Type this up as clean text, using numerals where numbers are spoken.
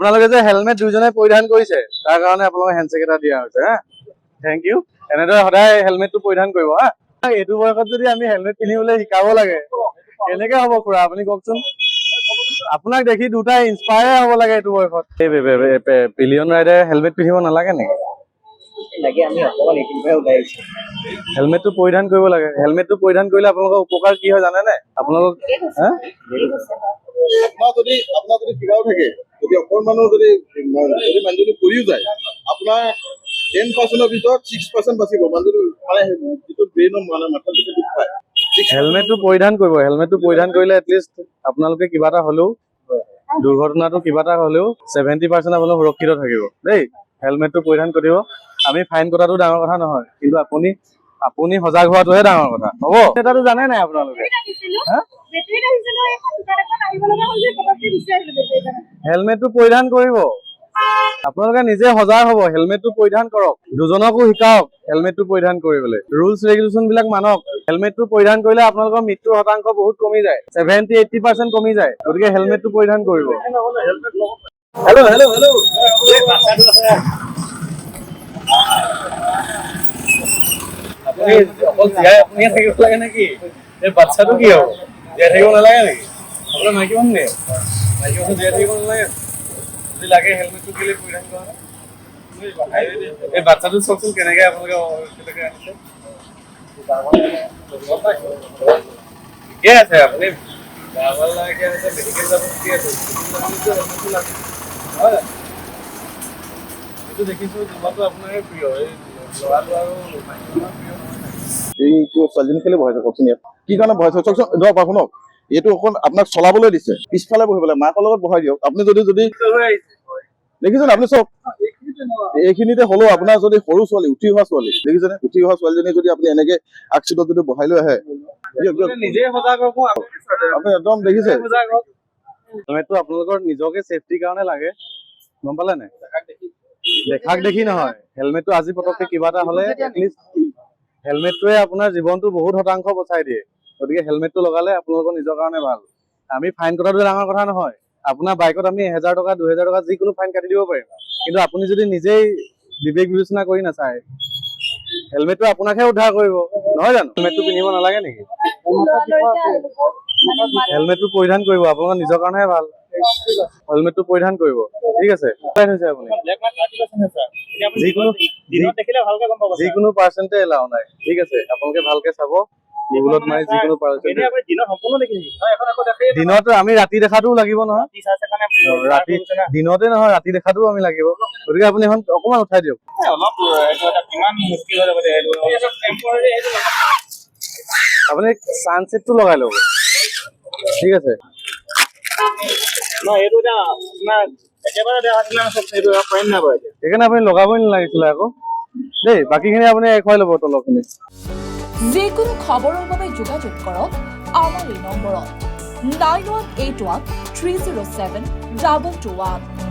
আপোনালোকে যে হেলমেট দুইজনে পৰিধান কৰিছে তাৰ কাৰণে আপোনালোকক হেণ্ডছেক এটা দিয়া হৈছে হা থেংক ইউ এনেদৰে সদায় হেলমেটটো পৰিধান কৰিব হা এইটো বয়সত যদি আমি হেলমেট পিন্ধিবলৈ শিকাব লাগে কেনেকে হ'ব খুৰা আপুনি কওকচোন আপোনাক দেখি দুটা ইনস্পায়াৰ হ'ব লাগে এইটো বয়সত পিলিয়ন ৰাইডে হেলমেট পিন্ধিব নালাগে নেকি হেলমেটটো পৰিধান কৰিব লাগে হেলমেটটো পৰিধান কৰিলে আপোনালোকৰ উপকাৰ কি হয় জানেনে আপোনালোক আপোনাৰ যদি কিবাও থাকে যদি অকণমানো যদি মানুহজনী পৰিও যায় আপোনাৰ 10%ৰ ভিতৰত 6% বাচিব মানুহজনী মানে যিটো ব্ৰেইনৰ মানে মাথাত যিটো দুখ পায় হেলমেটটো পৰিধান কৰিব হেলমেটটো পৰিধান কৰিলে এটলিষ্ট আপোনালোকে কিবা এটা হ'লেও দুৰ্ঘটনাটো কিবা এটা হ'লেও 70% আপোনালোক সুৰক্ষিত থাকিব দেই হেলমেটটো পৰিধান কৰিব আমি ফাইন কটাটো ডাঙৰ কথা নহয় কিন্তু আপুনি সজাগ হোৱাটোহে ডাঙৰ কথা হ'ব এটাটো জানে নাই আপোনালোকে হেলমেটটো পৰিধান কৰিব আপোনালোকে নিজে সজাগ হ'ব হেলমেটটো পৰিধান কৰক দুজনকো শিকাওক হেলমেটটো পৰিধান কৰিবলৈ ৰুলছ ৰেগুলেশ্যন বিলাক মানক হেলমেটটো পৰিধান কৰিলে আপোনালোকৰ মৃত্যুৰ শতাংশ বহুত কমি যায় 70-80% কমি যায় গতিকে হেলমেটটো পৰিধান কৰিব হেল্ল' হেল্ল' হেল্ল' আপুনি অকল জীয়াই আপুনিয়ে থাকিব লাগে নেকি এই বাচ্ছাটো কি হ'ব জীয়াই থাকিব নালাগে নেকি আপোনাৰ মাইকী মানুহ নে মাইকী মানুহ জীয়াই থাকিব নালাগে যদি লাগে হেলমেটটো কেলে পৰিধান কৰা এই বাচ্ছাটো চাওকচোন কেনেকে আপোনালোকে আনিছে ঠিকে আছে আপুনি ভাল লাগে মেডিকেল যাব ঠিকে আছে হয় এইটো দেখিছো তোমাৰতো আপোনাৰে প্ৰিয় এই ল'ৰাটো আৰু এই ছোৱালীজনী কেলে ভয় আছে কওকচোন ইয়াত কি কাৰণে ভয় আছে চাওকচোন শুনক এইটো অকণ আপোনাক চলাবলৈ দিছে পিছফালে বহিবলৈ মাকৰ লগত বহাই দিয়ক আপুনি যদি দেখিছেনে আপুনি চাওক এইখিনিতে হ'লেও আপোনাৰ যদি সৰু ছোৱালী উঠি অহা ছোৱালী দেখিছেনে উঠি অহা ছোৱালীজনী যদি আপুনি এনেকে আগচিটত যদি বহাই লৈ আহে নিজে সজাগ হ'ব আপুনি একদম দেখিছে হেলমেটটো আপোনালোকৰ নিজকে ছেফটিৰ কাৰণে লাগে গম পালে নাই দেখাক দেখি নহয় হেলমেটটো আজি পতককে কিবা এটা হ'লে এটলিষ্ট হেলমেটটোৱে আপোনাৰ জীৱনটো বহুত শতাংশ বচাই দিয়ে গতিকে হেলমেটটো লগালে আপোনালোকৰ নিজৰ কাৰণে ভাল আমি ফাইন কটাটো ডাঙৰ কথা নহয় আপোনাৰ বাইকত আমি 1000 টকা 2000 টকা যিকোনো ফাইন কাটি দিব পাৰিম কিন্তু আপুনি যদি নিজেই বিবেক বিবেচনা কৰি নাচায় হেলমেটটো আপোনাকহে উদ্ধাৰ কৰিব নহয় জানো হেলমেটটো পিন্ধিব নালাগে নেকি হেলমেটটো পৰিধান কৰিব আপোনালোকৰ নিজৰ কাৰণেহে ভাল হেলমেটটো পৰিধান কৰিব ঠিক আছে যিকোনো পাৰ্চেণ্টে এলাও নাই ঠিক আছে আপোনালোকে ভালকে চাব গুগলত মাৰি যিকোনো পাৰ্চেণ্ট দিনত আমি ৰাতি দেখাটোও লাগিব নহয় ৰাতি দিনতে নহয় ৰাতি দেখাটোও আমি লাগিব গতিকে আপুনি এখন অকণমান উঠাই দিয়ক আপুনি ছানছেটটো লগাই ল'ব ঠিক আছে সেইকাৰণে আপুনি লগাবই নালাগিছিলে আকৌ দেই বাকীখিনি আপুনি খুৱাই ল'ব তলৰখিনি যিকোনো খবৰৰ বাবে যোগাযোগ কৰক আমাৰ এই নম্বৰত 9181 307 2221